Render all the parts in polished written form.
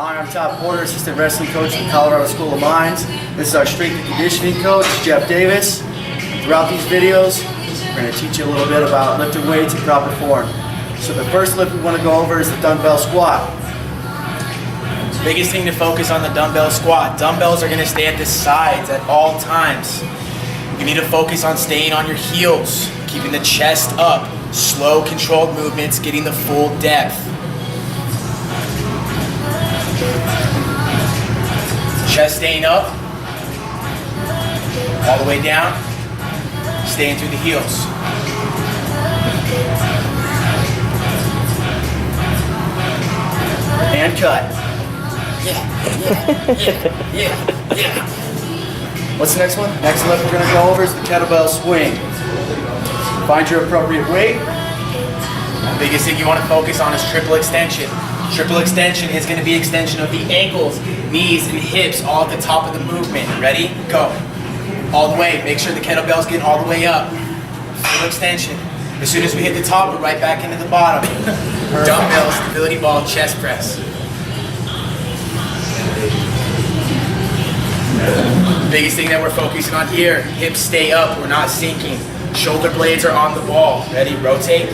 Hi, I'm Todd Porter, assistant wrestling coach at the Colorado School of Mines. This is our strength and conditioning coach, Jeff Davis. Throughout these videos, we're going to teach you a little bit about lifting weights in proper form. So the first lift we want to go over is the dumbbell squat. Biggest thing to focus on the dumbbell squat. Dumbbells are going to stay at the sides at all times. You need to focus on staying on your heels, keeping the chest up, slow, controlled movements, getting the full depth. Chest staying up, all the way down, staying through the heels. And cut. Yeah. What's the next one? Next lift we're going to go over is the kettlebell swing. Find your appropriate weight. The biggest thing you want to focus on is triple extension. Triple extension is going to be extension of the ankles, knees, and hips all at the top of the movement. Ready? Go. All the way. Make sure the kettlebell's getting all the way up. Full extension. As soon as we hit the top, we're right back into the bottom. Dumbbell, stability ball, chest press. Biggest thing that we're focusing on here, hips stay up, we're not sinking. Shoulder blades are on the ball. Ready? Rotate.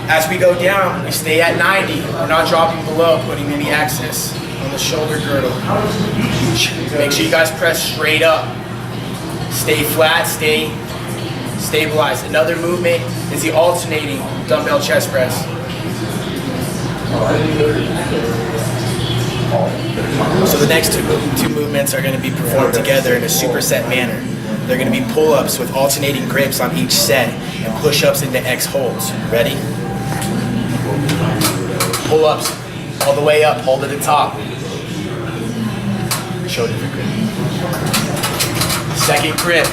As we go down, we stay at 90. We're not dropping below, putting any access on the shoulder girdle. Make sure you guys press straight up. Stay flat, stay stabilized. Another movement is the alternating dumbbell chest press. So the next two movements are going to be performed together in a superset manner. They're going to be pull-ups with alternating grips on each set and push-ups into X holds. Ready? Pull-ups all the way up, hold at the top. Show different grip. Second grip.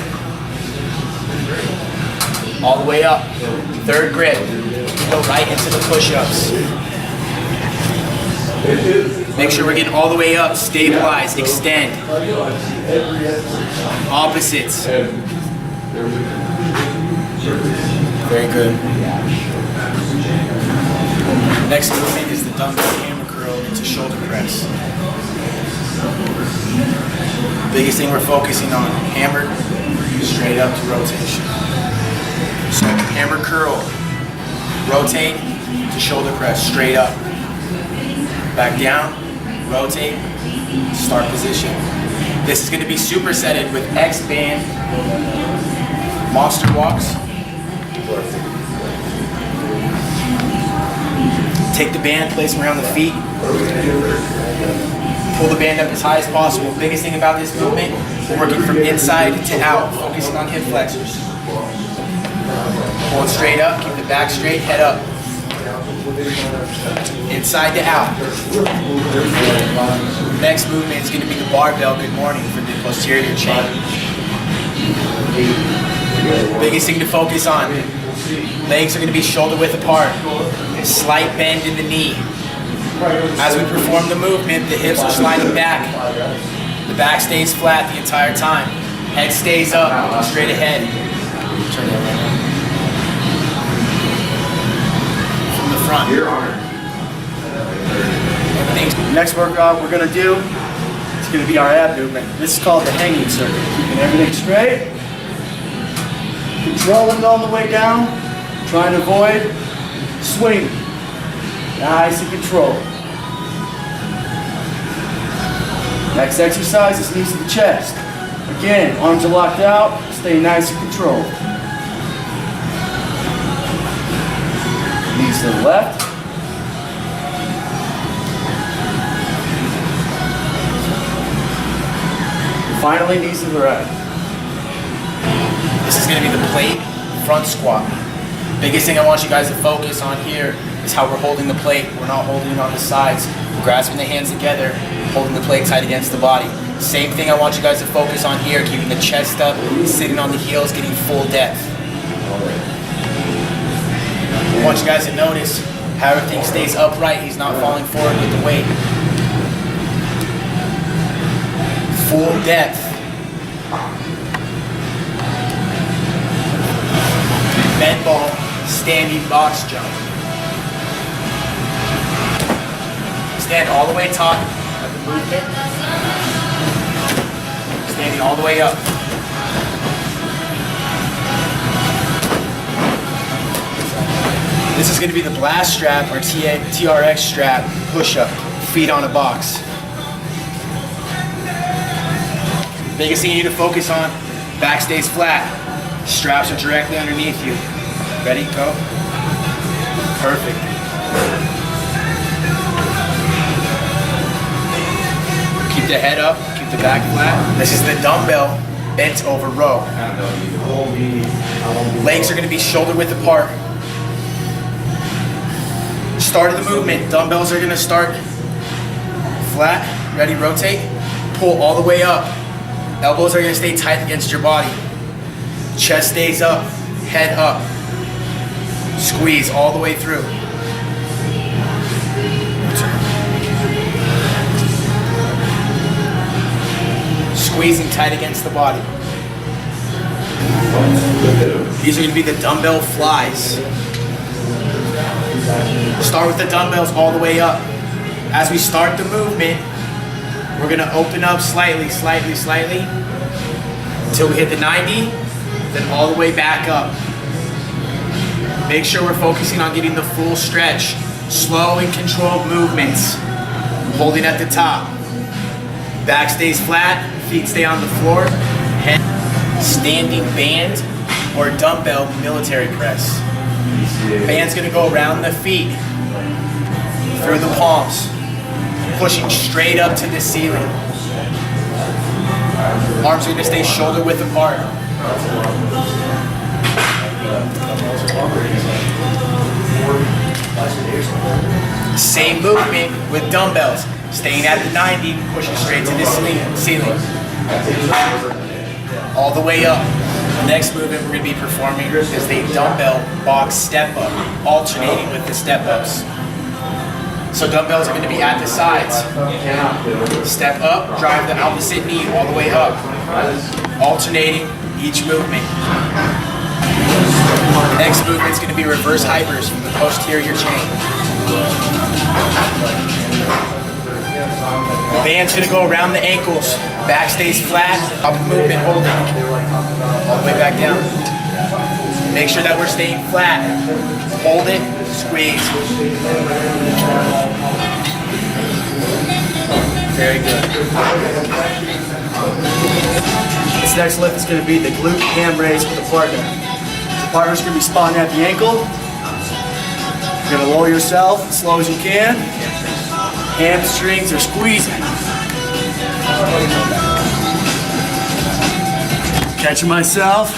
All the way up. Third grip. Go right into the push-ups. Make sure we're getting all the way up, stabilize, extend. Opposites. Very good. Next movement is the dumbbell hammer curl into shoulder press. Biggest thing we're focusing on, hammer straight up to rotation. So hammer curl, rotate to shoulder press, straight up. Back down, rotate, start position. This is going to be supersetted with X band, monster walks. Take the band, place them around the feet. Pull the band up as high as possible. Biggest thing about this movement, we're working from inside to out, focusing on hip flexors. Pull it straight up, keep the back straight, head up. Inside to out. Next movement is going to be the barbell good morning for the posterior chain. Biggest thing to focus on. Legs are going to be shoulder width apart. Slight bend in the knee. As we perform the movement, the hips are sliding back. The back stays flat the entire time. Head stays up, looking straight ahead. Turn it around. From the front. Next workout we're going to do is going to be our ab movement. This is called the hanging circuit. Keeping everything straight. Controlling on the way down. Trying to avoid swing. Nice and controlled. Next exercise is knees to the chest. Again, arms are locked out. Stay nice and controlled. Knees to the left. Finally, knees to the right. This is going to be the plate front squat. Biggest thing I want you guys to focus on here is how we're holding the plate. We're not holding it on the sides. We're grasping the hands together, holding the plate tight against the body. Same thing I want you guys to focus on here, keeping the chest up, sitting on the heels, getting full depth. I want you guys to notice how everything stays upright. He's not falling forward with the weight. Full depth. Med ball, standing box jump. stand all the way top of the movement. Standing all the way up. This is going to be the blast strap or TRX strap push-up, feet on a box. Biggest thing you need to focus on, back stays flat. Straps are directly underneath you. Ready, go. Perfect. Keep the head up, keep the back flat. This is the dumbbell bent over row. Legs are going to be shoulder width apart. Start of the movement, dumbbells are going to start flat. Ready, rotate. Pull all the way up. Elbows are going to stay tight against your body. Chest stays up, head up. Squeeze all the way through. Squeezing tight against the body. These are going to be the dumbbell flies. Start with the dumbbells all the way up. As we start the movement, we're going to open up slightly, until we hit the 90, then all the way back up. Make sure we're focusing on getting the full stretch. Slow and controlled movements. Holding at the top. Back stays flat, feet stay on the floor. Head. Standing band or dumbbell military press. Band's gonna go around the feet, through the palms, pushing straight up to the ceiling. Arms are gonna stay shoulder width apart. Same movement with dumbbells, staying at the 90, pushing straight to the ceiling. All the way up. The next movement we're going to be performing is the dumbbell box step up, alternating with the step ups. So dumbbells are going to be at the sides. Step up, drive the opposite knee all the way up, alternating each movement. Next movement is going to be reverse hypers from the posterior chain. The band's going to go around the ankles. Back stays flat, up movement holding. All the way back down. Make sure that we're staying flat. Hold it, squeeze. Very good. This next lift is going to be the glute ham raise with the partner. The partner's going to be spotting at the ankle. You're going to lower yourself as slow as you can. Hamstrings are squeezing. Catching myself,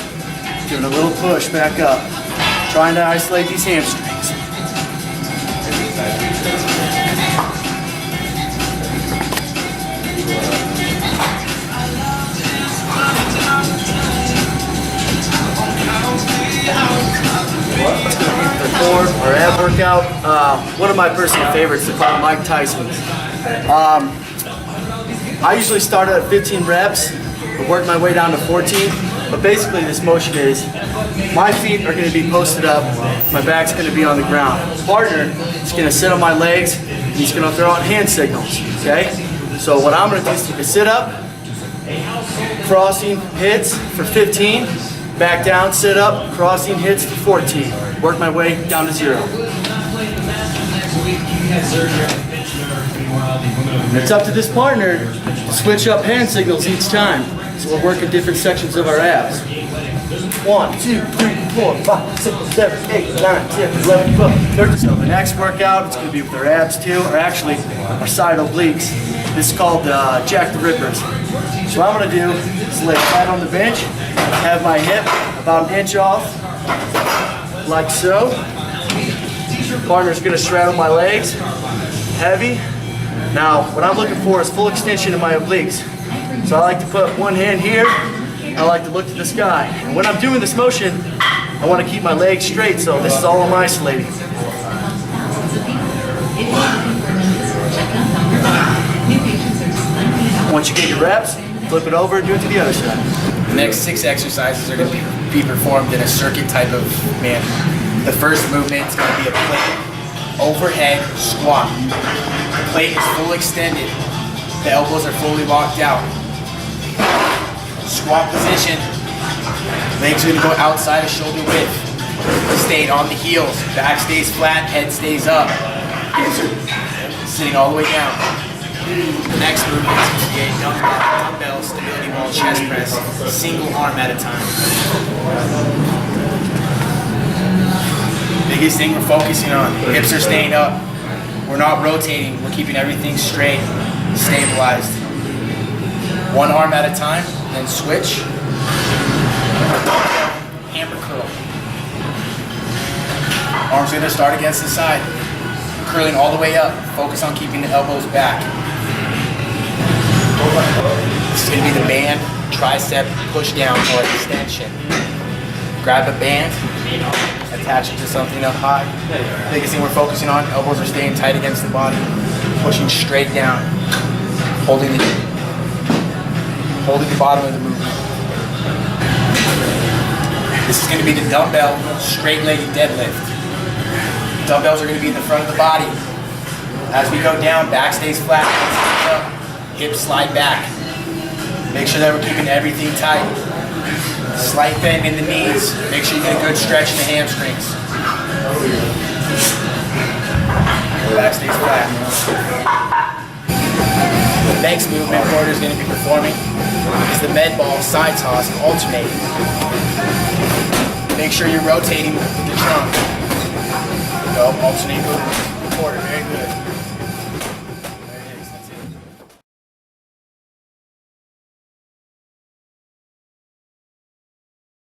giving a little push back up. Trying to isolate these hamstrings. The core or ab workout. One of my personal favorites is called Mike Tyson's. I usually start at 15 reps, but work my way down to 14. But basically this motion is, my feet are going to be posted up, my back's going to be on the ground. Partner is going to sit on my legs, and he's going to throw out hand signals, okay? So what I'm going to do is take a sit up, crossing hits for 15, back down, sit up, crossing hits for 14. Work my way down to 0. It's up to this partner to switch up hand signals each time. So we're working different sections of our abs. 1, 2, 3, 4, 5, 6, 7, 8, 9, 10, 11, 12, 13. So the next workout is going to be with our abs too, or actually our side obliques. This is called Jack the Rippers. So what I'm going to do is lay flat on the bench, have my hip about an inch off, like so. Partner's going to straddle my legs, heavy. Now, what I'm looking for is full extension of my obliques. So I like to put one hand here, I like to look to the sky. And when I'm doing this motion, I want to keep my legs straight, so this is all I'm isolating. Once you get your reps, flip it over and do it to the other side. The next 6 exercises are going to be performed in a circuit type of manner. The first movement is going to be a plate. overhead squat. The plate is full extended. The elbows are fully locked out. Squat position. Legs are going to go outside of shoulder width. Staying on the heels. Back stays flat, head stays up. Sitting all the way down. The next movement is going to be a dumbbell stability ball chest press, single arm at a time. Biggest thing we're focusing on, hips are staying up. We're not rotating, we're keeping everything straight, stabilized. One arm at a time, then switch. Hammer curl. Arms are going to start against the side. Curling all the way up. Focus on keeping the elbows back. This is going to be the band tricep push down or extension. Grab a band, attach it to something up high. Biggest thing we're focusing on, elbows are staying tight against the body. Pushing straight down. Holding the bottom of the movement. This is going to be the dumbbell straight-legged deadlift. Dumbbells are going to be in the front of the body. As we go down, back stays flat, up, hips slide back. Make sure that we're keeping everything tight. Slight bend in the knees. Make sure you get a good stretch in the hamstrings. Back stays flat. The next movement Porter is going to be performing is the med ball side toss and alternate. Make sure you're rotating with the trunk. Go, alternate movement. Porter, very good.